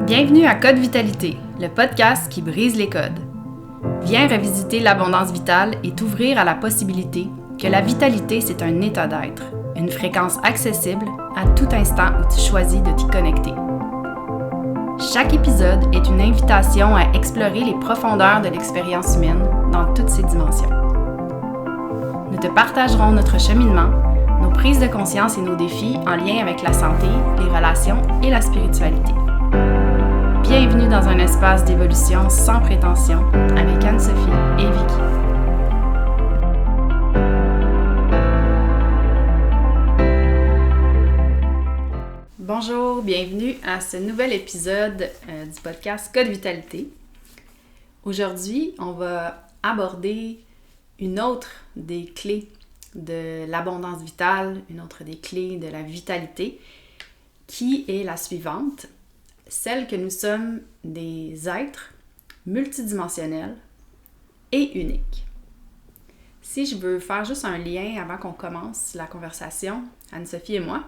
Bienvenue à Code Vitalité, le podcast qui brise les codes. Viens revisiter l'abondance vitale et t'ouvrir à la possibilité que la vitalité, c'est un état d'être, une fréquence accessible à tout instant où tu choisis de t'y connecter. Chaque épisode est une invitation à explorer les profondeurs de l'expérience humaine dans toutes ses dimensions. Nous te partagerons notre cheminement, nos prises de conscience et nos défis en lien avec la santé, les relations et la spiritualité. Bienvenue dans un espace d'évolution sans prétention avec Anne-Sophie et Vicky. Bonjour, bienvenue à ce nouvel épisode du podcast Code Vitalité. Aujourd'hui, on va aborder une autre des clés de l'abondance vitale, une autre des clés de la vitalité, qui est la suivante. Celle que nous sommes des êtres multidimensionnels et uniques. Si je veux faire juste un lien avant qu'on commence la conversation, Anne-Sophie et moi,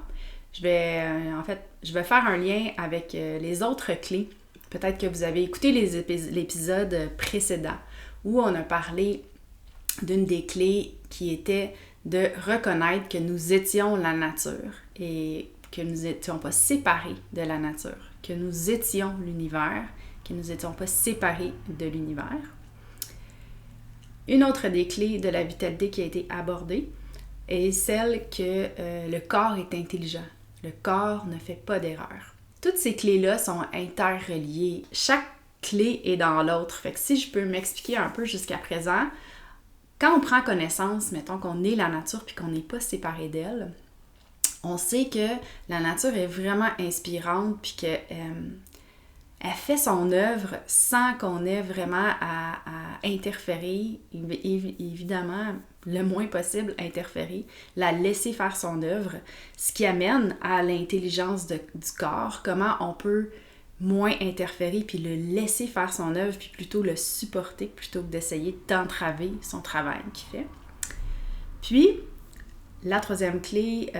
je vais faire un lien avec les autres clés. Peut-être que vous avez écouté l'épisode précédent où on a parlé d'une des clés qui était de reconnaître que nous étions la nature et que nous n'étions pas séparés de la nature, que nous étions l'univers, que nous n'étions pas séparés de l'univers. Une autre des clés de la vitalité qui a été abordée est celle que le corps est intelligent. Le corps ne fait pas d'erreur. Toutes ces clés-là sont interreliées. Chaque clé est dans l'autre. Fait que si je peux m'expliquer un peu jusqu'à présent, quand on prend connaissance, mettons qu'on est la nature puis qu'on n'est pas séparé d'elle, on sait que la nature est vraiment inspirante puis qu'elle fait son œuvre sans qu'on ait vraiment à interférer, évidemment, le moins possible interférer, la laisser faire son œuvre, ce qui amène à l'intelligence du corps, comment on peut moins interférer puis le laisser faire son œuvre puis plutôt le supporter plutôt que d'essayer d'entraver son travail qu'il fait. Puis, la troisième clé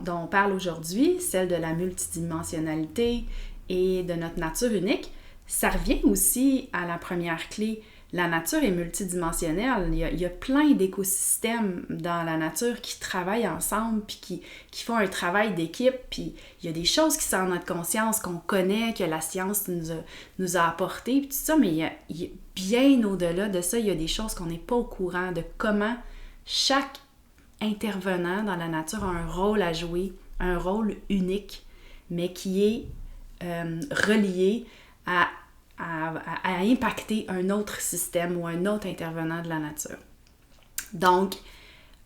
dont on parle aujourd'hui, celle de la multidimensionnalité et de notre nature unique, ça revient aussi à la première clé. La nature est multidimensionnelle. Il y a plein d'écosystèmes dans la nature qui travaillent ensemble puis qui font un travail d'équipe. Puis il y a des choses qui sont dans notre conscience, qu'on connaît, que la science nous a apportées, puis tout ça, mais il y a bien au-delà de ça, il y a des choses qu'on n'est pas au courant de comment chaque intervenant dans la nature a un rôle à jouer, un rôle unique, mais qui est relié à impacter un autre système ou un autre intervenant de la nature. Donc,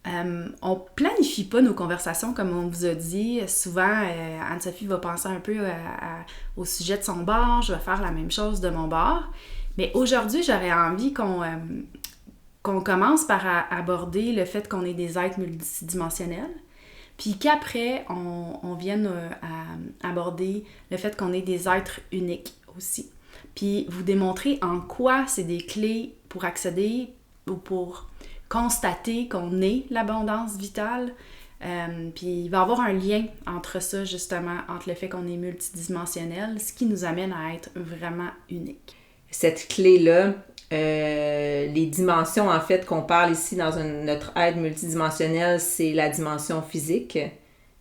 on planifie pas nos conversations comme on vous a dit. Souvent, Anne-Sophie va penser un peu au sujet de son bord, je vais faire la même chose de mon bord. Mais aujourd'hui, j'aurais envie qu'on commence par aborder le fait qu'on est des êtres multidimensionnels, puis qu'après, on vienne à aborder le fait qu'on est des êtres uniques aussi. Puis vous démontrer en quoi c'est des clés pour accéder ou pour constater qu'on est l'abondance vitale. Puis il va y avoir un lien entre ça, justement, entre le fait qu'on est multidimensionnel, ce qui nous amène à être vraiment unique. Cette clé-là, les dimensions, en fait, qu'on parle ici dans notre être multidimensionnel, c'est la dimension physique,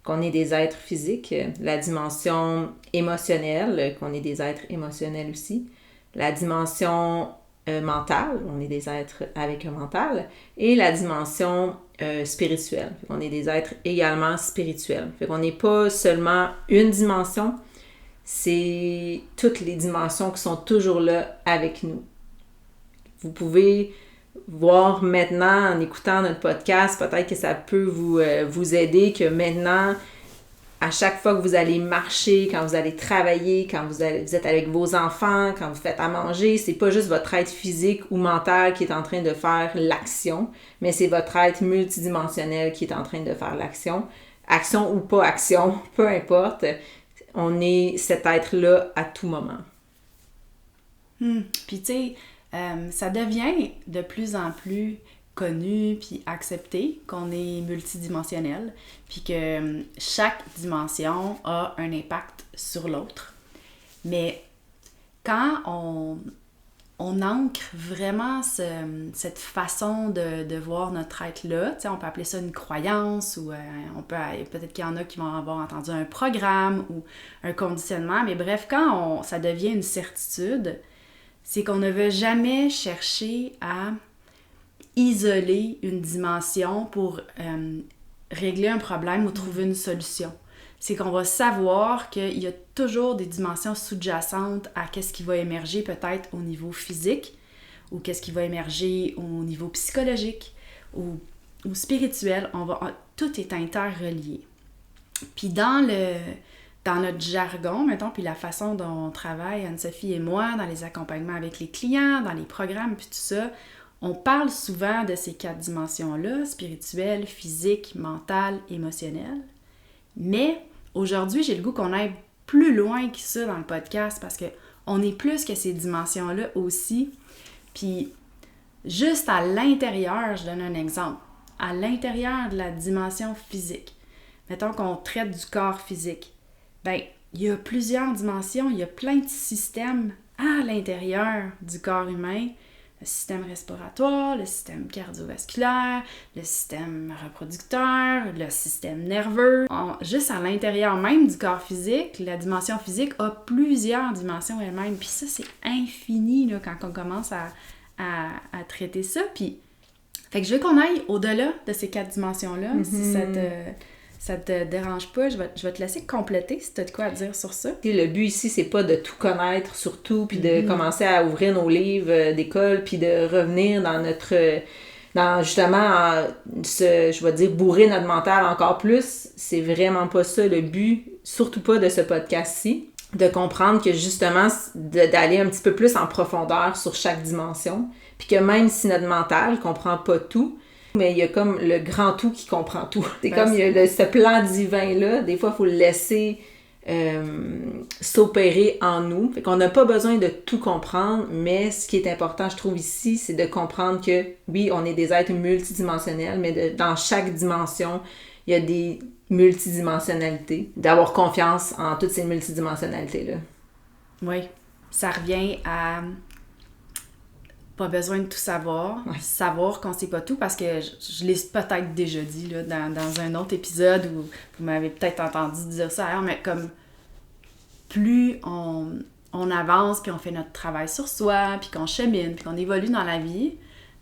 qu'on est des êtres physiques, la dimension émotionnelle, qu'on est des êtres émotionnels aussi, la dimension mentale, on est des êtres avec un mental, et la dimension spirituelle, on est des êtres également spirituels. Fait qu'on n'est pas seulement une dimension, c'est toutes les dimensions qui sont toujours là avec nous. Vous pouvez voir maintenant, en écoutant notre podcast, peut-être que ça peut vous aider, que maintenant, à chaque fois que vous allez marcher, quand vous allez travailler, quand vous êtes avec vos enfants, quand vous faites à manger, c'est pas juste votre être physique ou mental qui est en train de faire l'action, mais c'est votre être multidimensionnel qui est en train de faire l'action. Action ou pas action, peu importe, on est cet être-là à tout moment. Puis tu sais, ça devient de plus en plus connu puis accepté qu'on est multidimensionnel puis que chaque dimension a un impact sur l'autre. Mais quand on ancre vraiment cette façon de voir notre être-là, on peut appeler ça une croyance ou peut-être qu'il y en a qui vont avoir entendu un programme ou un conditionnement, mais bref, quand ça devient une certitude, c'est qu'on ne veut jamais chercher à isoler une dimension pour régler un problème ou trouver une solution. C'est qu'on va savoir qu'il y a toujours des dimensions sous-jacentes à qu'est-ce qui va émerger peut-être au niveau physique ou qu'est-ce qui va émerger au niveau psychologique ou spirituel. Tout est interrelié. Puis dans notre jargon, mettons, puis la façon dont on travaille, Anne-Sophie et moi, dans les accompagnements avec les clients, dans les programmes, puis tout ça, on parle souvent de ces 4 dimensions-là, spirituelle, physique, mentale, émotionnelle. Mais aujourd'hui, j'ai le goût qu'on aille plus loin que ça dans le podcast parce qu'on est plus que ces dimensions-là aussi. Puis, juste à l'intérieur, je donne un exemple, à l'intérieur de la dimension physique, mettons qu'on traite du corps physique, bien, il y a plusieurs dimensions, il y a plein de systèmes à l'intérieur du corps humain. Le système respiratoire, le système cardiovasculaire, le système reproducteur, le système nerveux. Juste à l'intérieur même du corps physique, la dimension physique a plusieurs dimensions elle-même. Puis ça, c'est infini là, quand on commence à traiter ça. Puis, fait que je veux qu'on aille au-delà de ces 4 dimensions-là. Si ça te dérange pas, je vais te laisser compléter si tu as de quoi à dire sur ça. Le but ici, c'est pas de tout connaître surtout, puis de commencer à ouvrir nos livres d'école, puis de revenir dans justement, je vais dire, bourrer notre mental encore plus. C'est vraiment pas ça le but, surtout pas de ce podcast-ci, de comprendre que justement, d'aller un petit peu plus en profondeur sur chaque dimension, puis que même si notre mental comprend pas tout, mais il y a comme le grand tout qui comprend tout. C'est comme il y a ce plan divin-là, des fois, il faut le laisser s'opérer en nous. Fait qu'on n'a pas besoin de tout comprendre, mais ce qui est important, je trouve ici, c'est de comprendre que, oui, on est des êtres multidimensionnels, mais dans chaque dimension, il y a des multidimensionnalités. D'avoir confiance en toutes ces multidimensionnalités-là. Oui, ça revient à... pas besoin de tout savoir, savoir qu'on sait pas tout, parce que je l'ai peut-être déjà dit là, dans un autre épisode où vous m'avez peut-être entendu dire ça ailleurs, mais comme plus on avance, puis on fait notre travail sur soi, puis qu'on chemine, puis qu'on évolue dans la vie,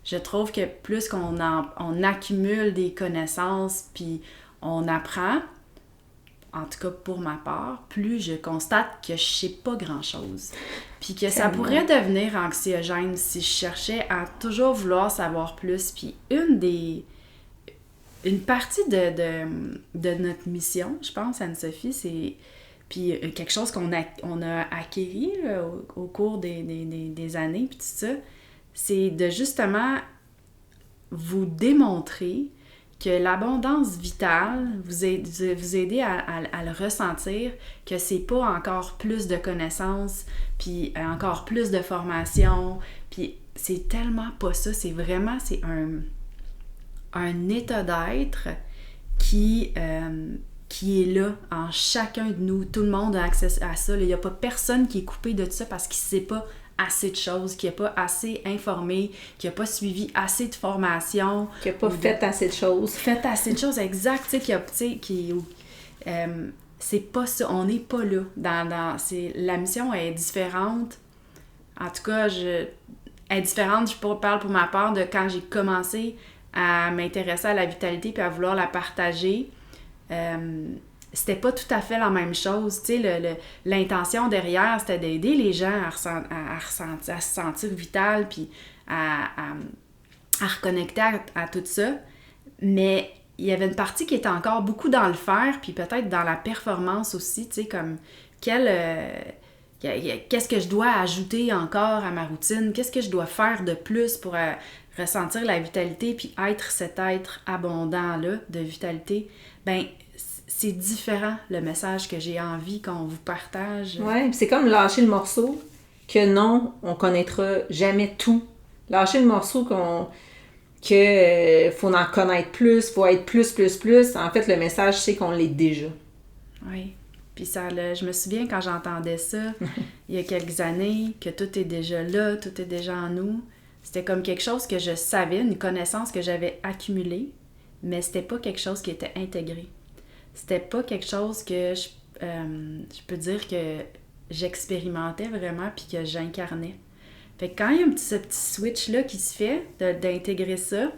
je trouve que plus on accumule des connaissances, puis on apprend, en tout cas pour ma part, plus je constate que je sais pas grand-chose. Puis que ça pourrait devenir anxiogène si je cherchais à toujours vouloir savoir plus. Puis une partie de notre mission, je pense, Anne-Sophie, c'est... Puis quelque chose qu'on a acquis là, au cours des années, puis tout ça, c'est de justement vous démontrer que l'abondance vitale, vous aider à le ressentir, que c'est pas encore plus de connaissances, puis encore plus de formation, puis c'est tellement pas ça, c'est un état d'être qui est là en chacun de nous. Tout le monde a accès à ça. Il n'y a pas personne qui est coupé de ça parce qu'il ne sait pas assez de choses, qui n'a pas assez informé, qui n'a pas suivi assez de formation. Qui n'a pas fait assez de choses. Fait assez de choses, exact. C'est pas ça. On n'est pas là. La mission est différente. En tout cas, elle est différente, je parle pour ma part, de quand j'ai commencé à m'intéresser à la vitalité puis à vouloir la partager. C'était pas tout à fait la même chose. Tu sais, l'intention derrière, c'était d'aider les gens à se sentir vital puis à reconnecter à tout ça. Mais il y avait une partie qui était encore beaucoup dans le faire, puis peut-être dans la performance aussi, tu sais, comme qu'est-ce que je dois ajouter encore à ma routine? Qu'est-ce que je dois faire de plus pour ressentir la vitalité puis être cet être abondant-là de vitalité? Ben c'est différent, le message que j'ai envie qu'on vous partage. Oui, c'est comme lâcher le morceau, que non, on connaîtra jamais tout. Lâcher le morceau que faut en connaître plus, faut être plus. En fait, le message, c'est qu'on l'est déjà. Oui. Puis je me souviens quand j'entendais ça, il y a quelques années, que tout est déjà là, tout est déjà en nous. C'était comme quelque chose que je savais, une connaissance que j'avais accumulée, mais c'était pas quelque chose qui était intégré. C'était pas quelque chose que je peux dire que j'expérimentais vraiment puis que j'incarnais. Fait que quand il y a ce petit switch-là qui se fait, d'intégrer ça,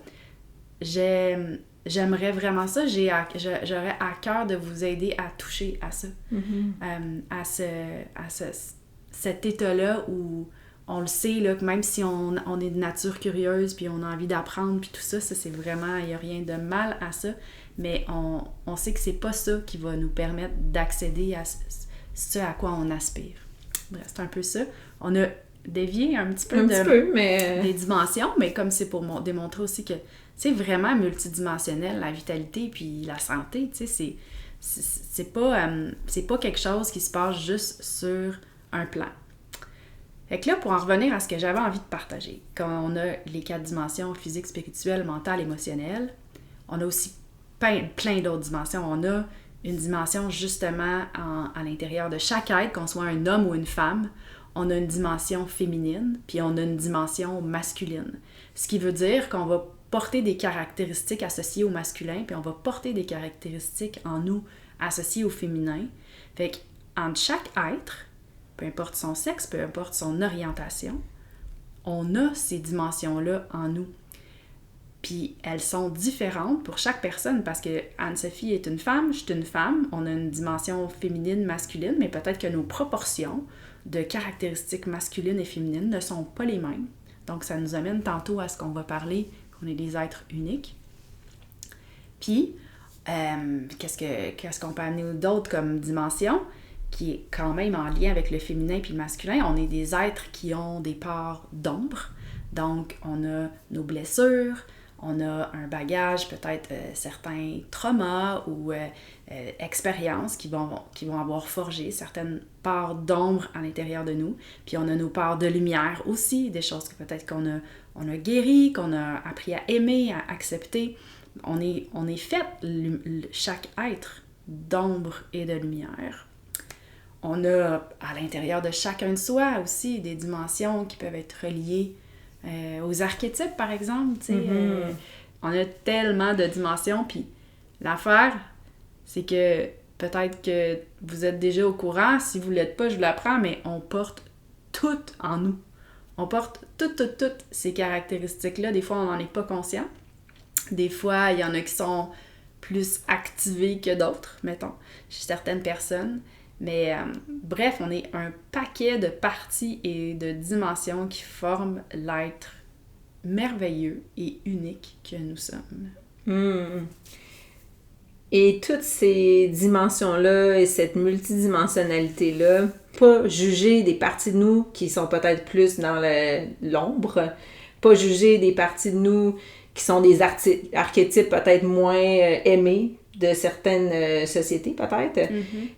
j'aimerais vraiment ça. J'aurais à cœur de vous aider à toucher à ça. Cet état-là où on le sait, là, que même si on est de nature curieuse puis on a envie d'apprendre puis tout ça, c'est vraiment, il n'y a rien de mal à ça, mais on sait que c'est pas ça qui va nous permettre d'accéder à ce à quoi on aspire. Bref, c'est un peu ça. On a dévié un petit peu des dimensions, mais comme c'est pour démontrer aussi que c'est vraiment multidimensionnel, la vitalité puis la santé, tu sais, c'est pas quelque chose qui se passe juste sur un plan. Fait que là, pour en revenir à ce que j'avais envie de partager, quand on a les 4 dimensions physique, spirituelle, mentale, émotionnelle, on a aussi plein d'autres dimensions. On a une dimension justement à l'intérieur de chaque être, qu'on soit un homme ou une femme. On a une dimension féminine, puis on a une dimension masculine. Ce qui veut dire qu'on va porter des caractéristiques associées au masculin, puis on va porter des caractéristiques en nous associées au féminin. Fait qu'entre chaque être, peu importe son sexe, peu importe son orientation, on a ces dimensions-là en nous. Puis elles sont différentes pour chaque personne parce que Anne-Sophie est une femme, je suis une femme, on a une dimension féminine, masculine, mais peut-être que nos proportions de caractéristiques masculines et féminines ne sont pas les mêmes. Donc ça nous amène tantôt à ce qu'on va parler, qu'on est des êtres uniques. Puis, qu'est-ce qu'on peut amener d'autre comme dimension qui est quand même en lien avec le féminin puis le masculin? On est des êtres qui ont des parts d'ombre. Donc, on a nos blessures, on a un bagage, peut-être certains traumas ou expériences qui vont avoir forgé certaines parts d'ombre à l'intérieur de nous. Puis on a nos parts de lumière aussi, des choses que peut-être qu'on a guéri, qu'on a appris à aimer, à accepter. On est fait, chaque être, d'ombre et de lumière. On a à l'intérieur de chacun de soi aussi des dimensions qui peuvent être reliées aux archétypes, par exemple. On a tellement de dimensions, puis l'affaire, c'est que peut-être que vous êtes déjà au courant, si vous ne l'êtes pas, je vous l'apprends, mais on porte tout en nous. On porte toutes ces caractéristiques-là. Des fois, on n'en est pas conscient. Des fois, il y en a qui sont plus activés que d'autres, mettons, chez certaines personnes. Mais bref, on est un paquet de parties et de dimensions qui forment l'être merveilleux et unique que nous sommes. Et toutes ces dimensions-là et cette multidimensionnalité-là, pas juger des parties de nous qui sont peut-être plus dans l'ombre, pas juger des parties de nous qui sont des archétypes peut-être moins aimés de certaines sociétés, peut-être.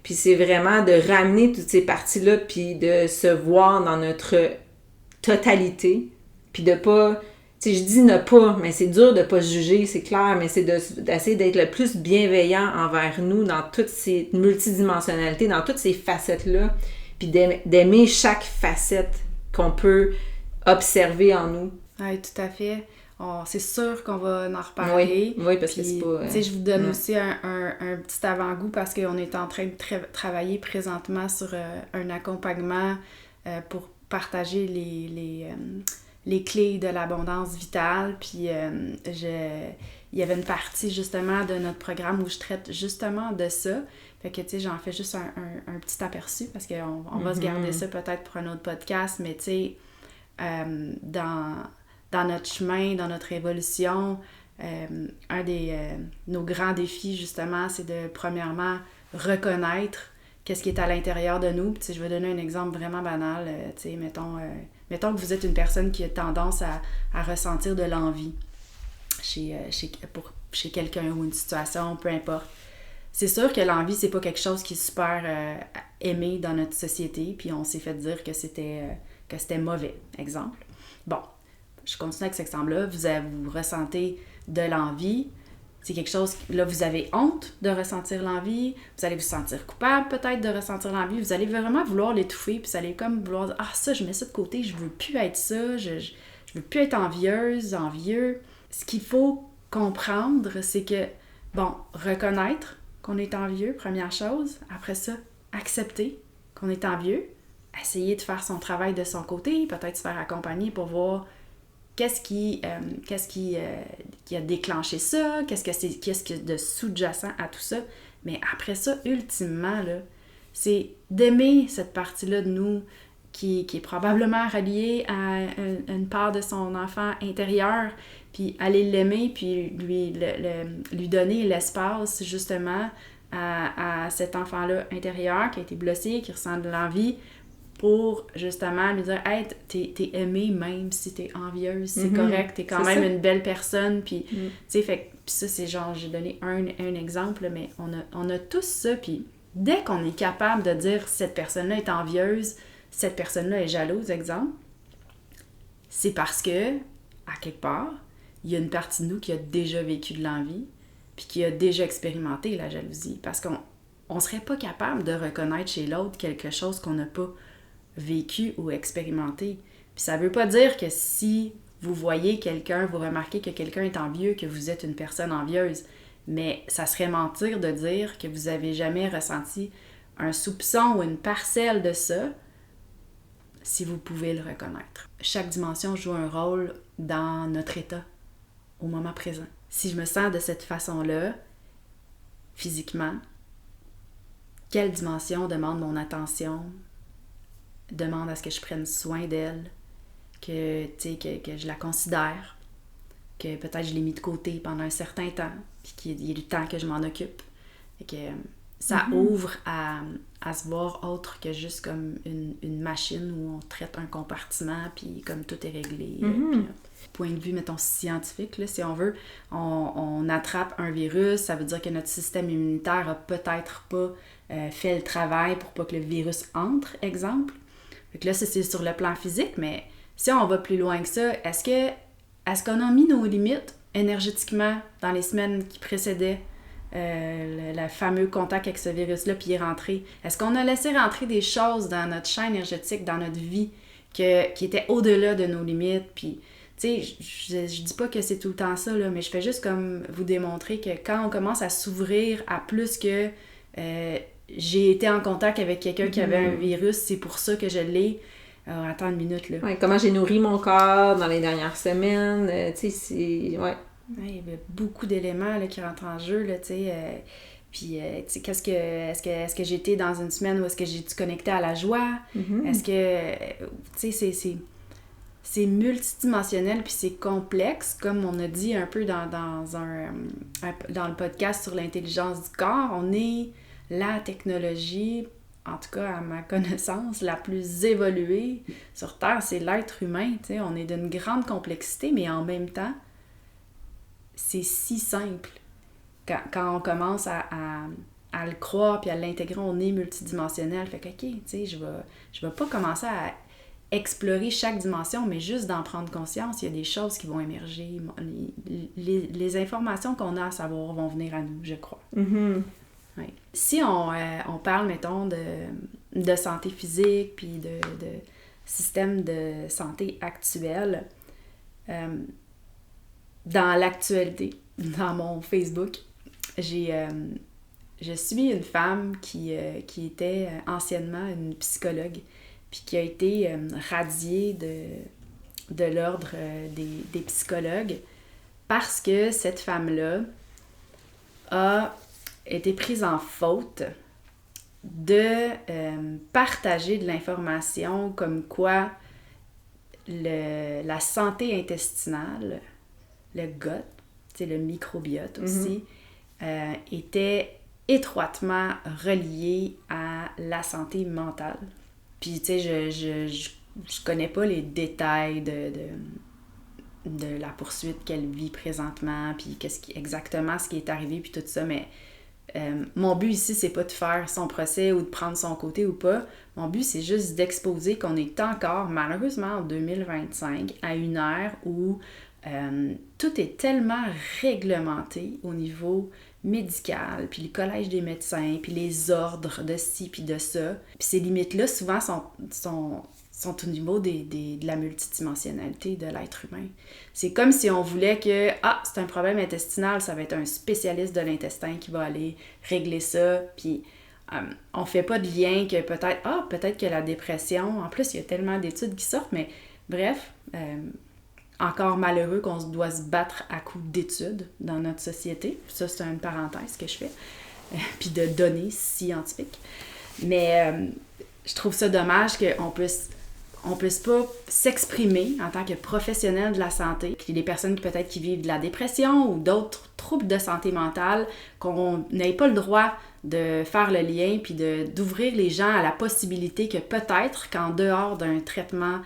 Puis c'est vraiment de ramener toutes ces parties-là, puis de se voir dans notre totalité, puis de pas... Tu sais, je dis ne pas, mais c'est dur de pas se juger, c'est clair, mais c'est d'essayer d'être le plus bienveillant envers nous dans toutes ces multidimensionnalités, dans toutes ces facettes-là, puis d'aimer chaque facette qu'on peut observer en nous. Oui, tout à fait. C'est sûr qu'on va en reparler. Oui, parce que c'est pas... Je vous donne aussi un petit avant-goût parce qu'on est en train de travailler présentement sur un accompagnement pour partager les clés de l'abondance vitale. Puis il y avait une partie justement de notre programme où je traite justement de ça. Fait que, tu sais, j'en fais juste un petit aperçu parce qu'on va se garder ça peut-être pour un autre podcast, mais tu sais, dans notre chemin, dans notre évolution, un des nos grands défis, justement, c'est de, premièrement, reconnaître qu'est-ce qui est à l'intérieur de nous. Puis, je vais donner un exemple vraiment banal. Tu sais, mettons que vous êtes une personne qui a tendance à ressentir de l'envie chez quelqu'un ou une situation, peu importe. C'est sûr que l'envie, c'est pas quelque chose qui est super aimé dans notre société, puis on s'est fait dire que c'était mauvais, exemple. Bon, je continue avec cet exemple-là. Vous ressentez de l'envie. c'est quelque chose, là, vous avez honte de ressentir l'envie, vous allez vous sentir coupable peut-être de ressentir l'envie, vous allez vraiment vouloir l'étouffer, puis vous allez comme vouloir dire « Ah, ça, je mets ça de côté, je veux plus être ça, je veux plus être envieuse, envieux. » Ce qu'il faut comprendre, c'est que, bon, reconnaître qu'on est envieux, première chose. Après ça, accepter qu'on est envieux, essayer de faire son travail de son côté, peut-être se faire accompagner pour voir qu'est-ce qui a déclenché ça, qu'est-ce que de sous-jacent à tout ça. Mais après ça, ultimement, là, c'est d'aimer cette partie-là de nous qui est probablement reliée à une part de son enfant intérieur, puis aller l'aimer, puis lui donner l'espace, justement, à cet enfant-là intérieur qui a été blessé, qui ressent de l'envie, pour justement lui dire « Hey, t'es aimée même si t'es envieuse, c'est correct, t'es quand même une belle personne. » Puis, tu sais, fait puis ça, c'est genre, j'ai donné un exemple, mais on a tous ça. Puis, dès qu'on est capable de dire « Cette personne-là est envieuse, cette personne-là est jalouse », exemple, c'est parce que, à quelque part, il y a une partie de nous qui a déjà vécu de l'envie, puis qui a déjà expérimenté la jalousie. Parce qu'on serait pas capable de reconnaître chez l'autre quelque chose qu'on n'a pas vécu ou expérimenté. Puis ça veut pas dire que si vous voyez quelqu'un, vous remarquez que quelqu'un est envieux, que vous êtes une personne envieuse. Mais ça serait mentir de dire que vous avez jamais ressenti un soupçon ou une parcelle de ça, si vous pouvez le reconnaître. Chaque dimension joue un rôle dans notre état, au moment présent. Si je me sens de cette façon-là, physiquement, quelle dimension demande mon attention, demande à ce que je prenne soin d'elle, que je la considère, que peut-être je l'ai mis de côté pendant un certain temps, puis qu'il y ait du temps que je m'en occupe. Et que ça ouvre à se voir autre que juste comme une machine où on traite un compartiment, puis comme tout est réglé. Puis, point de vue, mettons, scientifique, là, si on veut, on attrape un virus, ça veut dire que notre système immunitaire a peut-être pas fait le travail pour pas que le virus entre, exemple. Fait que là, c'est sur le plan physique, mais si on va plus loin que ça, est-ce qu'on a mis nos limites énergétiquement dans les semaines qui précédaient le fameux contact avec ce virus-là, puis il est rentré? Est-ce qu'on a laissé rentrer des choses dans notre champ énergétique, dans notre vie, qui étaient au-delà de nos limites? Puis, tu sais, je dis pas que c'est tout le temps ça, là, mais je fais juste comme vous démontrer que quand on commence à s'ouvrir à plus que j'ai été en contact avec quelqu'un qui avait un virus, c'est pour ça que je l'ai. Attends une minute, là. Ouais, comment j'ai nourri mon corps dans les dernières semaines, tu sais, c'est... Ouais. Ouais, il y avait beaucoup d'éléments là, qui rentrent en jeu, là, tu sais. Puis, tu sais, est-ce que j'ai été dans une semaine où est-ce que j'ai dû connecter à la joie? Est-ce que, tu sais, c'est multidimensionnel, puis c'est complexe, comme on a dit un peu dans le podcast sur l'intelligence du corps. On est la technologie, en tout cas à ma connaissance, la plus évoluée sur Terre, c'est l'être humain, tu sais. On est d'une grande complexité, mais en même temps, c'est si simple. Quand on commence à le croire puis à l'intégrer, on est multidimensionnel. Fait que, OK, tu sais, je vais pas commencer à explorer chaque dimension, mais juste d'en prendre conscience, il y a des choses qui vont émerger. Les informations qu'on a à savoir vont venir à nous, je crois. Ouais. Si on parle, mettons, de santé physique puis de système de santé actuel, dans l'actualité, dans mon Facebook, je suis une femme qui était anciennement une psychologue, puis qui a été radiée de l'ordre des psychologues parce que cette femme-là a été prise en faute de partager de l'information comme quoi la santé intestinale, le gut, le microbiote aussi, était étroitement relié à la santé mentale. Puis, tu sais, je connais pas les détails de la poursuite qu'elle vit présentement, puis exactement ce qui est arrivé, puis tout ça, mais mon but ici, c'est pas de faire son procès ou de prendre son côté ou pas. Mon but, c'est juste d'exposer qu'on est encore, malheureusement, en 2025, à une ère où Tout est tellement réglementé au niveau médical, puis le collège des médecins, puis les ordres de ci, puis de ça. Puis ces limites-là, souvent, sont au niveau de la multidimensionnalité de l'être humain. C'est comme si on voulait que, c'est un problème intestinal, ça va être un spécialiste de l'intestin qui va aller régler ça, puis on fait pas de lien que peut-être que la dépression, en plus, il y a tellement d'études qui sortent, mais bref, encore malheureux qu'on doit se battre à coups d'études dans notre société. Ça, c'est une parenthèse que je fais, puis de données scientifiques. Mais je trouve ça dommage qu'on puisse pas s'exprimer en tant que professionnel de la santé. Puis les personnes peut-être qui vivent de la dépression ou d'autres troubles de santé mentale, qu'on n'ait pas le droit de faire le lien puis d'ouvrir les gens à la possibilité que peut-être qu'en dehors d'un traitement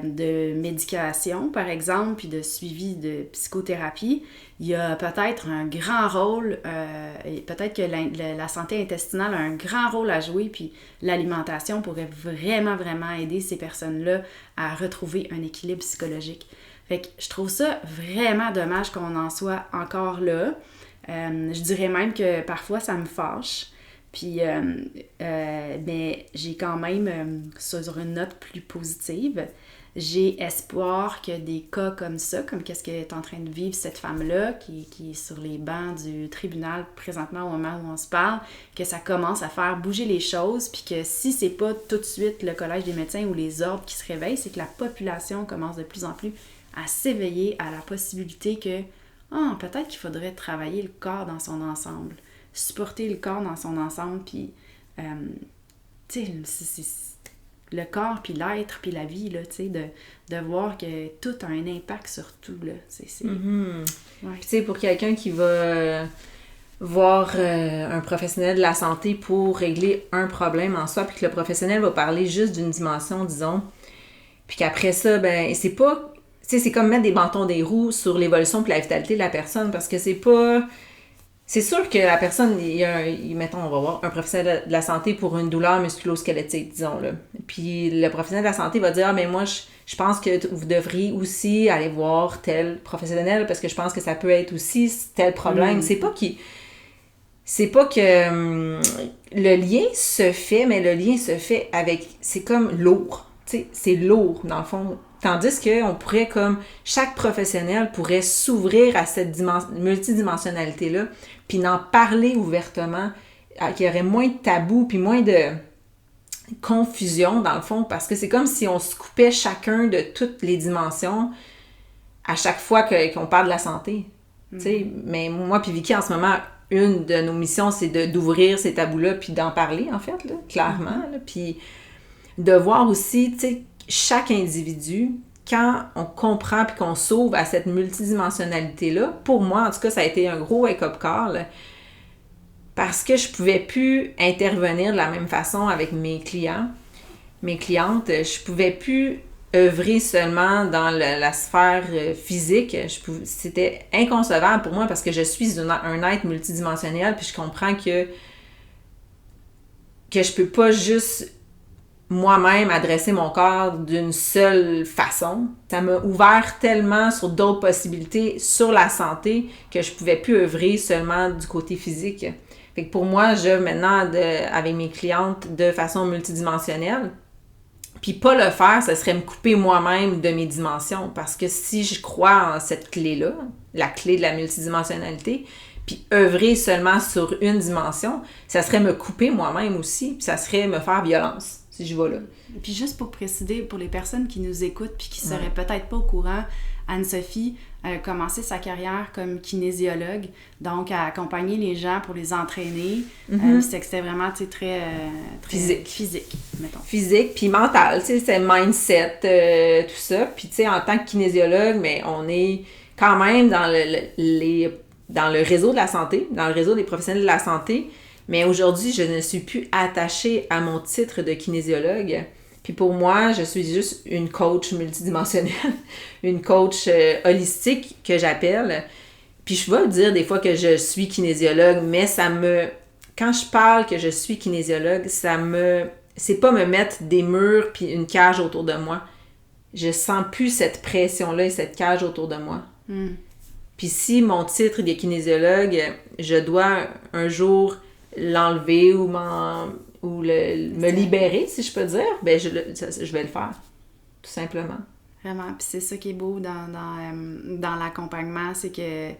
de médication, par exemple, puis de suivi de psychothérapie, il y a peut-être un grand rôle, et peut-être que la santé intestinale a un grand rôle à jouer, puis l'alimentation pourrait vraiment, vraiment aider ces personnes-là à retrouver un équilibre psychologique. Fait que je trouve ça vraiment dommage qu'on en soit encore là. Je dirais même que parfois ça me fâche. Puis, mais j'ai quand même, sur une note plus positive, j'ai espoir que des cas comme ça, comme qu'est-ce qu'est en train de vivre cette femme-là, qui est sur les bancs du tribunal présentement au moment où on se parle, que ça commence à faire bouger les choses, puis que si c'est pas tout de suite le Collège des médecins ou les ordres qui se réveillent, c'est que la population commence de plus en plus à s'éveiller à la possibilité que, peut-être qu'il faudrait travailler le corps dans son ensemble, supporter le corps dans son ensemble, puis, tu sais, c'est le corps, puis l'être, puis la vie, là, tu sais, de voir que tout a un impact sur tout, là, Ouais. Puis, tu sais, pour quelqu'un qui va voir un professionnel de la santé pour régler un problème en soi, puis que le professionnel va parler juste d'une dimension, disons, puis qu'après ça, ben, c'est pas... Tu sais, c'est comme mettre des bâtons des roues sur l'évolution puis la vitalité de la personne, parce que c'est pas... C'est sûr que la personne, mettons, on va voir un professionnel de la santé pour une douleur musculo-squelettique, disons, là. Puis le professionnel de la santé va dire, mais moi, je pense que vous devriez aussi aller voir tel professionnel parce que je pense que ça peut être aussi tel problème. C'est pas que le lien se fait, mais le lien se fait avec... C'est comme lourd. Tu sais, c'est lourd, dans le fond. Tandis qu'on pourrait, comme chaque professionnel pourrait s'ouvrir à cette multidimensionnalité-là, puis d'en parler ouvertement, qu'il y aurait moins de tabous, puis moins de confusion, dans le fond, parce que c'est comme si on se coupait chacun de toutes les dimensions à chaque fois qu'on parle de la santé. Tu sais, mais moi puis Vicky, en ce moment, une de nos missions, c'est d'ouvrir ces tabous-là, puis d'en parler, en fait, là, clairement, là, puis de voir aussi, tu sais, chaque individu, quand on comprend puis qu'on s'ouvre à cette multidimensionnalité-là, pour moi, en tout cas, ça a été un gros wake-up call parce que je pouvais plus intervenir de la même façon avec mes clients, mes clientes. Je pouvais plus œuvrer seulement dans la sphère physique. C'était inconcevable pour moi parce que je suis un être multidimensionnel puis je comprends que je peux pas juste moi-même adresser mon corps d'une seule façon. Ça m'a ouvert tellement sur d'autres possibilités sur la santé que je pouvais plus œuvrer seulement du côté physique. Fait que pour moi, j'œuvre maintenant avec mes clientes de façon multidimensionnelle. Puis pas le faire, ça serait me couper moi-même de mes dimensions. Parce que si je crois en cette clé-là, la clé de la multidimensionnalité, puis œuvrer seulement sur une dimension, ça serait me couper moi-même aussi, puis ça serait me faire violence. Si je vais là. Puis juste pour préciser, pour les personnes qui nous écoutent puis qui seraient peut-être pas au courant, Anne-Sophie a commencé sa carrière comme kinésiologue, donc à accompagner les gens pour les entraîner. C'était vraiment, tu sais, très physique, mettons. Physique, puis mental, tu sais, c'est mindset, tout ça. Puis tu sais, en tant que kinésiologue, mais on est quand même dans le réseau de la santé, dans le réseau des professionnels de la santé. Mais aujourd'hui, je ne suis plus attachée à mon titre de kinésiologue. Puis pour moi, je suis juste une coach multidimensionnelle, une coach holistique que j'appelle. Puis je vais dire des fois que je suis kinésiologue, mais quand je parle que je suis kinésiologue, c'est pas me mettre des murs puis une cage autour de moi. je sens plus cette pression-là et cette cage autour de moi. Mm. Puis si mon titre de kinésiologue, je dois un jour l'enlever ou me libérer, si je peux dire, ben je vais le faire, tout simplement. Vraiment, puis c'est ça qui est beau dans l'accompagnement, c'est que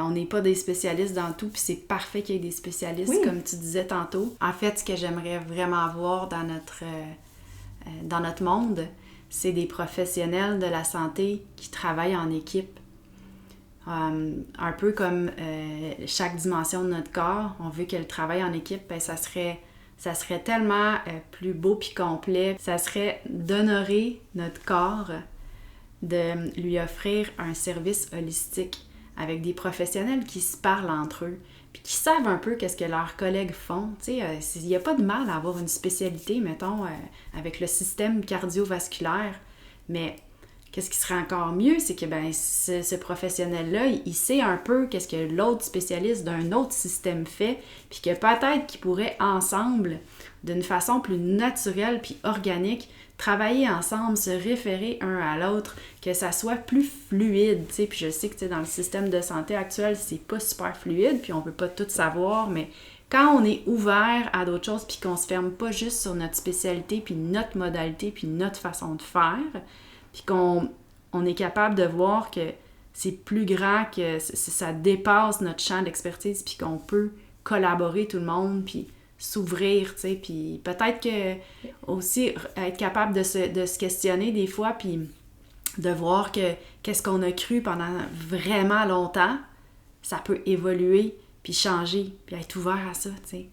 on n'est pas des spécialistes dans tout, puis c'est parfait qu'il y ait des spécialistes, comme tu disais tantôt. En fait, ce que j'aimerais vraiment voir dans notre monde, c'est des professionnels de la santé qui travaillent en équipe. Un peu comme chaque dimension de notre corps, on veut qu'elle travaille en équipe, ben ça serait tellement plus beau puis complet. Ça serait d'honorer notre corps, de lui offrir un service holistique avec des professionnels qui se parlent entre eux, puis qui savent un peu qu'est-ce que leurs collègues font. Tu sais, il n'y a pas de mal à avoir une spécialité, mettons, avec le système cardiovasculaire, mais qu'est-ce qui serait encore mieux, c'est que ce professionnel-là, il sait un peu qu'est-ce que l'autre spécialiste d'un autre système fait, puis que peut-être qu'ils pourraient ensemble, d'une façon plus naturelle puis organique, travailler ensemble, se référer un à l'autre, que ça soit plus fluide, tu sais. Puis je sais que dans le système de santé actuel, c'est pas super fluide, puis on veut pas tout savoir, mais quand on est ouvert à d'autres choses, puis qu'on se ferme pas juste sur notre spécialité, puis notre modalité, puis notre façon de faire, puis qu'on est capable de voir que c'est plus grand, que ça dépasse notre champ d'expertise, puis qu'on peut collaborer tout le monde, puis s'ouvrir, tu sais, puis peut-être que aussi être capable de se questionner des fois, puis de voir que qu'est-ce qu'on a cru pendant vraiment longtemps, ça peut évoluer, puis changer, puis être ouvert à ça, tu sais,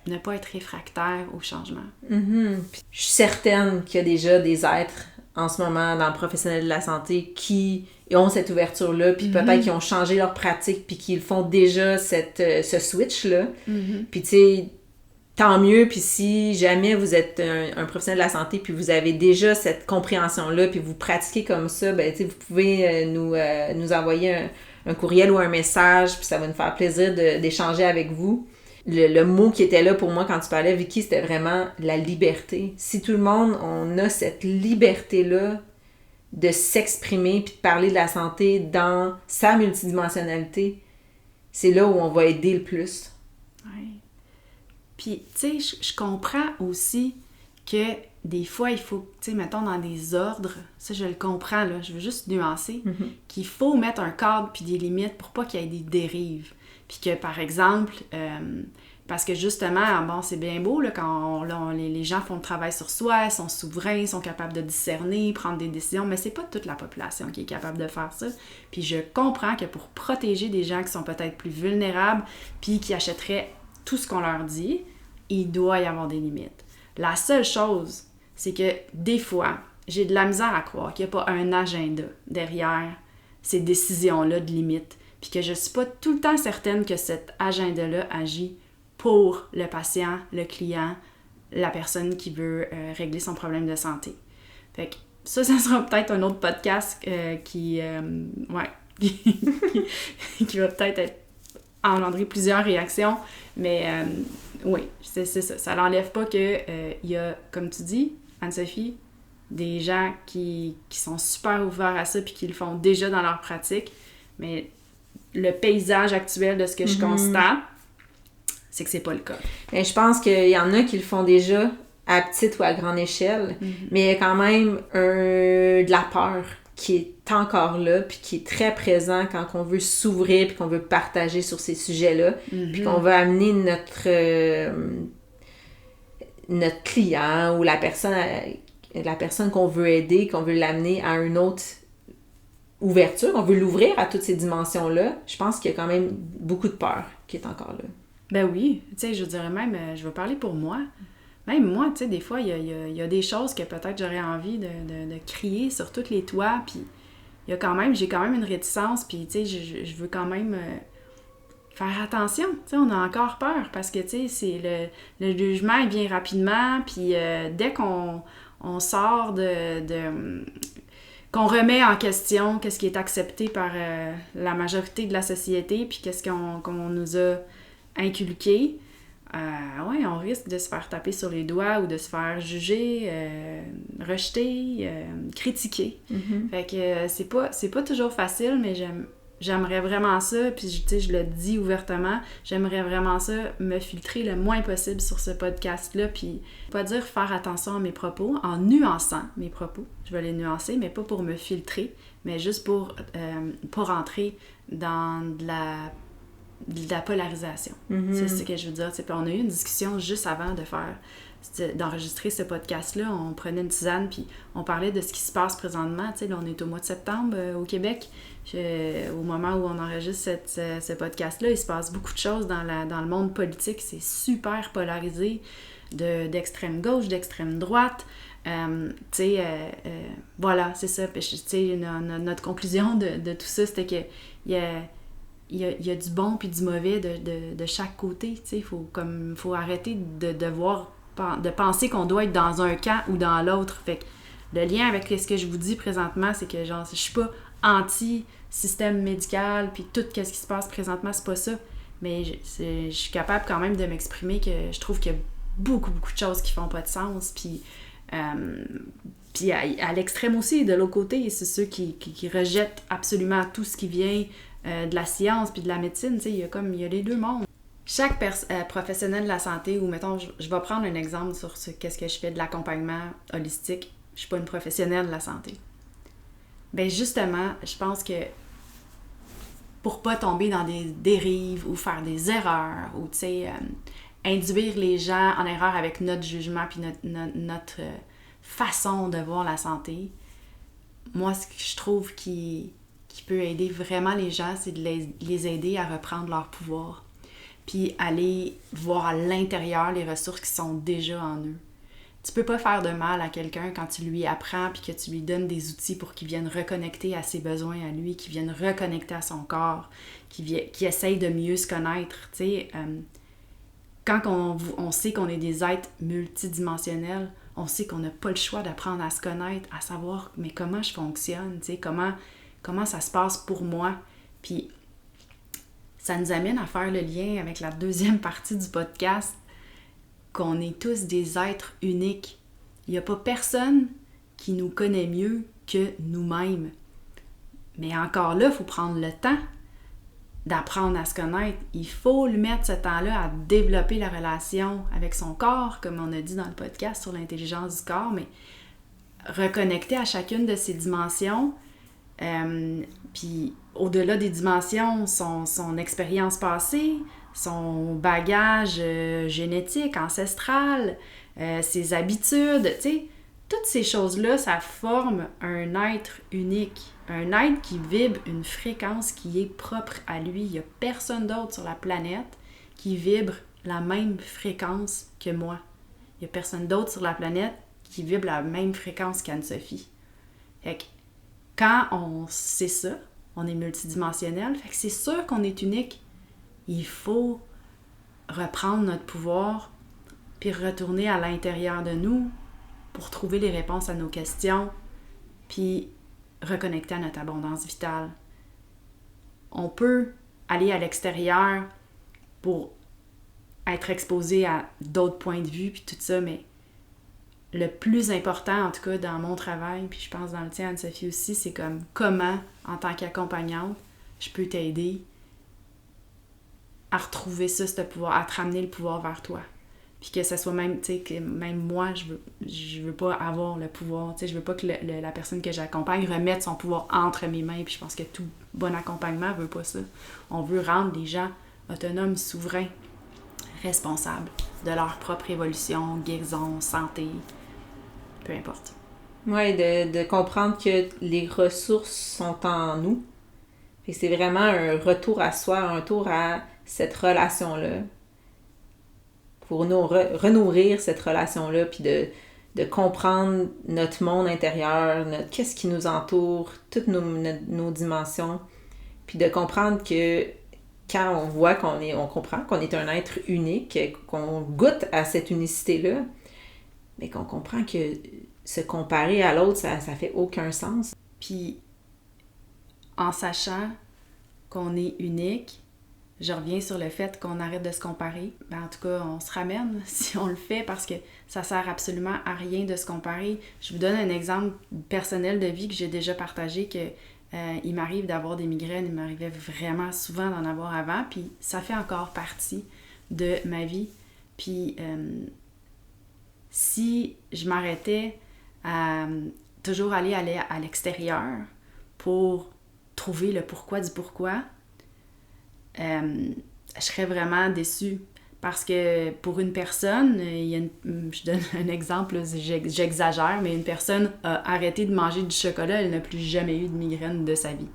ne pas être réfractaire au changement. Mm-hmm. Je suis certaine qu'il y a déjà des êtres en ce moment dans le professionnel de la santé qui ont cette ouverture-là, puis peut-être qu'ils ont changé leur pratique, puis qu'ils font déjà ce switch-là. Mm-hmm. Puis tu sais, tant mieux, puis si jamais vous êtes un professionnel de la santé, puis vous avez déjà cette compréhension-là, puis vous pratiquez comme ça, ben tu sais, vous pouvez nous envoyer un courriel ou un message, puis ça va nous faire plaisir d'échanger avec vous. Le mot qui était là pour moi quand tu parlais, Vicky, c'était vraiment la liberté. Si tout le monde, on a cette liberté-là de s'exprimer puis de parler de la santé dans sa multidimensionnalité, c'est là où on va aider le plus. Oui. Puis, tu sais, je comprends aussi que des fois, il faut, tu sais, mettons dans des ordres, ça je le comprends, là, je veux juste nuancer, qu'il faut mettre un cadre puis des limites pour pas qu'il y ait des dérives. Puis que, par exemple, parce que justement, bon, c'est bien beau, là, quand les gens font le travail sur soi, sont souverains, sont capables de discerner, prendre des décisions, mais c'est pas toute la population qui est capable de faire ça. Puis je comprends que pour protéger des gens qui sont peut-être plus vulnérables, puis qui achèteraient tout ce qu'on leur dit, il doit y avoir des limites. La seule chose, c'est que des fois, j'ai de la misère à croire qu'il n'y a pas un agenda derrière ces décisions-là de limites, puis que je ne suis pas tout le temps certaine que cet agenda-là agit pour le patient, le client, la personne qui veut régler son problème de santé. Fait que ça sera peut-être un autre podcast qui va peut-être engendrer plusieurs réactions, mais oui, c'est ça. Ça n'enlève pas que il y a, comme tu dis, Anne-Sophie, des gens qui sont super ouverts à ça puis qui le font déjà dans leur pratique, mais le paysage actuel de ce que je constate, c'est que c'est pas le cas. Mais je pense qu'il y en a qui le font déjà à petite ou à grande échelle, mais il y a quand même de la peur qui est encore là, puis qui est très présent quand on veut s'ouvrir, puis qu'on veut partager sur ces sujets-là, puis qu'on veut amener notre client ou la personne qu'on veut aider, qu'on veut l'amener à une autre ouverture, on veut l'ouvrir à toutes ces dimensions-là. Je pense qu'il y a quand même beaucoup de peur qui est encore là. Ben oui, tu sais, je dirais même, je vais parler pour moi. Même moi, tu sais, des fois, il y a des choses que peut-être j'aurais envie de crier sur tous les toits, puis j'ai quand même une réticence, puis tu sais, je veux quand même faire attention. Tu sais, on a encore peur, parce que, tu sais, c'est le jugement, il vient rapidement, puis dès qu'on sort qu'on remet en question qu'est-ce qui est accepté par la majorité de la société, puis qu'est-ce qu'on nous a inculqué, ouais, on risque de se faire taper sur les doigts ou de se faire juger, rejeter, critiquer. Fait que c'est pas toujours facile, mais j'aimerais vraiment ça, puis tu sais, je le dis ouvertement, j'aimerais vraiment ça, me filtrer le moins possible sur ce podcast-là, puis pas dire faire attention à mes propos, en nuançant mes propos. Je vais les nuancer, mais pas pour me filtrer, mais juste pour pas rentrer dans de la polarisation. C'est ce que je veux dire. Puis on a eu une discussion juste avant d'enregistrer ce podcast-là. On prenait une tisane, puis on parlait de ce qui se passe présentement. Là, on est au mois de septembre au Québec. Au moment où on enregistre ce podcast-là, il se passe beaucoup de choses dans le monde politique. C'est super polarisé, d'extrême gauche, d'extrême droite. Voilà, c'est ça. Puis, notre conclusion de tout ça, c'était que il y a du bon puis du mauvais de chaque côté. Il faut arrêter de penser qu'on doit être dans un camp ou dans l'autre. Fait que le lien avec ce que je vous dis présentement, c'est que je suis pas anti-système médical puis tout ce qui se passe présentement, c'est pas ça. Mais je suis capable quand même de m'exprimer que je trouve qu'il y a beaucoup de choses qui font pas de sens. Puis à l'extrême aussi, de l'autre côté, c'est ceux qui rejettent absolument tout ce qui vient de la science puis de la médecine. Il y a les deux mondes. Chaque professionnel de la santé, ou mettons, je vais prendre un exemple sur qu'est-ce que je fais de l'accompagnement holistique. Je suis pas une professionnelle de la santé. Ben justement, je pense que pour pas tomber dans des dérives ou faire des erreurs ou induire les gens en erreur avec notre jugement puis notre façon de voir la santé, moi, ce que je trouve qui peut aider vraiment les gens, c'est de les aider à reprendre leur pouvoir puis aller voir à l'intérieur les ressources qui sont déjà en eux. Tu peux pas faire de mal à quelqu'un quand tu lui apprends puis que tu lui donnes des outils pour qu'il vienne reconnecter à ses besoins à lui, qu'il vienne reconnecter à son corps, qu'il essaye de mieux se connaître. Quand on sait qu'on est des êtres multidimensionnels, on sait qu'on n'a pas le choix d'apprendre à se connaître, à savoir mais comment je fonctionne, comment ça se passe pour moi. Puis ça nous amène à faire le lien avec la deuxième partie du podcast, qu'on est tous des êtres uniques. Il n'y a pas personne qui nous connaît mieux que nous-mêmes. Mais encore là, il faut prendre le temps d'apprendre à se connaître. Il faut lui mettre ce temps-là à développer la relation avec son corps, comme on a dit dans le podcast sur l'intelligence du corps, mais reconnecter à chacune de ces dimensions. Puis au-delà des dimensions, son expérience passée, son bagage génétique, ancestral, ses habitudes, toutes ces choses-là, ça forme un être unique, un être qui vibre une fréquence qui est propre à lui. Il n'y a personne d'autre sur la planète qui vibre la même fréquence que moi. Il n'y a personne d'autre sur la planète qui vibre la même fréquence qu'Anne-Sophie. Fait que quand on sait ça, on est multidimensionnel, fait que c'est sûr qu'on est unique. Il faut reprendre notre pouvoir puis retourner à l'intérieur de nous pour trouver les réponses à nos questions puis reconnecter à notre abondance vitale. On peut aller à l'extérieur pour être exposé à d'autres points de vue puis tout ça, mais le plus important, en tout cas dans mon travail, puis je pense dans le tien, Anne-Sophie aussi, c'est comment, en tant qu'accompagnante, je peux t'aider à retrouver ça, ce pouvoir, à te ramener le pouvoir vers toi. Puis que ça soit même, tu sais, que même moi, je veux pas avoir le pouvoir, tu sais, je veux pas que la personne que j'accompagne remette son pouvoir entre mes mains, puis je pense que tout bon accompagnement veut pas ça. On veut rendre les gens autonomes, souverains, responsables de leur propre évolution, guérison, santé, peu importe. Oui, de comprendre que les ressources sont en nous. Et c'est vraiment un retour à soi, un retour à cette relation-là. Pour nous renourrir cette relation-là, puis de comprendre notre monde intérieur, qu'est-ce qui nous entoure, toutes nos dimensions, puis de comprendre que quand on voit on comprend qu'on est un être unique, qu'on goûte à cette unicité-là, mais qu'on comprend que se comparer à l'autre, ça fait aucun sens. Puis, en sachant qu'on est unique, je reviens sur le fait qu'on arrête de se comparer. En tout cas, on se ramène si on le fait parce que ça sert absolument à rien de se comparer. Je vous donne un exemple personnel de vie que j'ai déjà partagé, que il m'arrive d'avoir des migraines, il m'arrivait vraiment souvent d'en avoir avant, puis ça fait encore partie de ma vie. Puis si je m'arrêtais à toujours aller à l'extérieur pour trouver le pourquoi du pourquoi, je serais vraiment déçue. Parce que pour une personne, je donne un exemple, j'exagère, mais une personne a arrêté de manger du chocolat, elle n'a plus jamais eu de migraine de sa vie.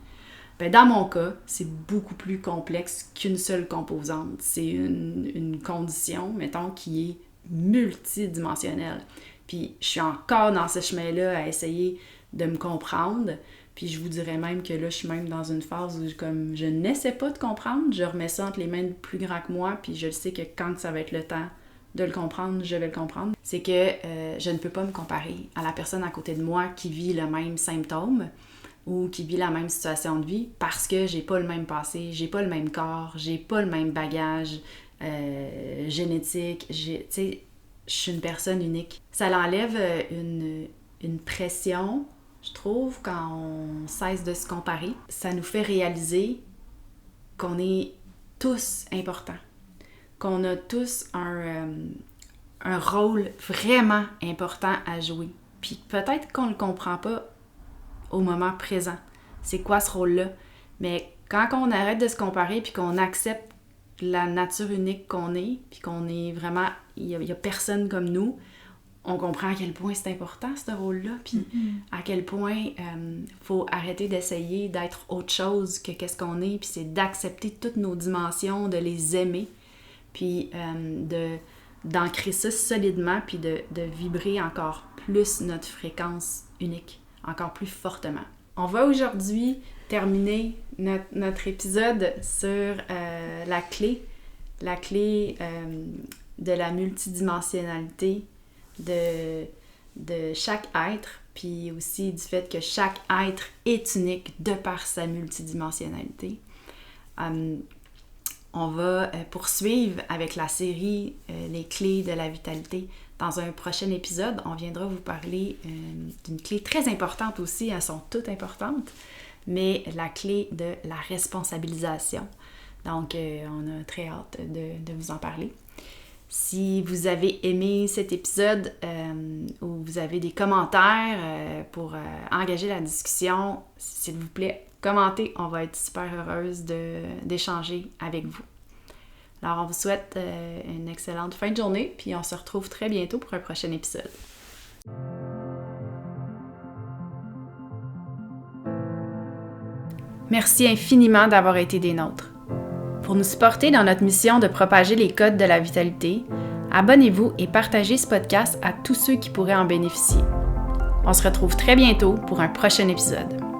Dans mon cas, c'est beaucoup plus complexe qu'une seule composante. C'est une condition, mettons, qui est multidimensionnelle. Puis je suis encore dans ce chemin-là à essayer de me comprendre. Puis je vous dirais même que là, je suis même dans une phase où comme je n'essaie pas de comprendre, je remets ça entre les mains de plus grand que moi, puis je sais que quand ça va être le temps de le comprendre, je vais le comprendre. C'est que je ne peux pas me comparer à la personne à côté de moi qui vit le même symptôme ou qui vit la même situation de vie parce que j'ai pas le même passé, j'ai pas le même corps, j'ai pas le même bagage génétique, tu sais, je suis une personne unique. Ça l'enlève une pression, je trouve, quand on cesse de se comparer. Ça nous fait réaliser qu'on est tous importants, qu'on a tous un rôle vraiment important à jouer. Puis peut-être qu'on ne le comprend pas au moment présent. C'est quoi ce rôle-là? Mais quand on arrête de se comparer puis qu'on accepte la nature unique qu'on est, puis qu'on est vraiment... Il y a personne comme nous, on comprend à quel point c'est important, ce rôle-là, puis à quel point faut arrêter d'essayer d'être autre chose que qu'est-ce qu'on est, puis c'est d'accepter toutes nos dimensions, de les aimer, puis d'ancrer ça solidement, puis de vibrer encore plus notre fréquence unique, encore plus fortement. On va aujourd'hui terminer notre épisode sur la clé de la multidimensionnalité de chaque être, puis aussi du fait que chaque être est unique de par sa multidimensionnalité. On va poursuivre avec la série Les clés de la vitalité. Dans un prochain épisode, on viendra vous parler d'une clé très importante aussi, elles sont toutes importantes, mais la clé de la responsabilisation. Donc, on a très hâte de vous en parler. Si vous avez aimé cet épisode ou vous avez des commentaires pour engager la discussion, s'il vous plaît, commentez. On va être super heureuse d'échanger avec vous. Alors, on vous souhaite une excellente fin de journée, puis on se retrouve très bientôt pour un prochain épisode. Merci infiniment d'avoir été des nôtres. Pour nous supporter dans notre mission de propager les codes de la vitalité, abonnez-vous et partagez ce podcast à tous ceux qui pourraient en bénéficier. On se retrouve très bientôt pour un prochain épisode.